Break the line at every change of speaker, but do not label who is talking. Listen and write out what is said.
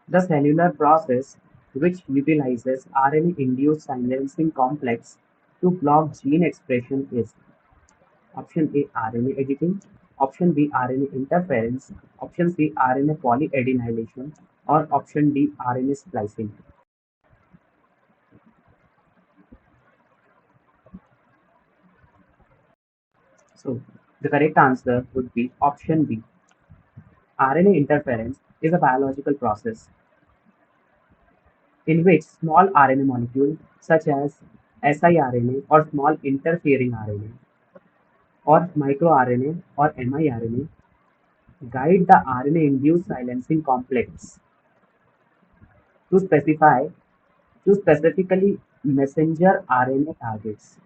The cellular process which utilizes RNA-induced silencing complex to block gene expression is option A RNA editing, option B RNA interference, option C RNA polyadenylation, or option D RNA splicing. So the correct answer would be option B. RNA interference is a biological process in which small RNA molecules such as siRNA or small interfering RNA or microRNA or miRNA guide the RNA-induced silencing complex to specify to specifically messenger RNA targets.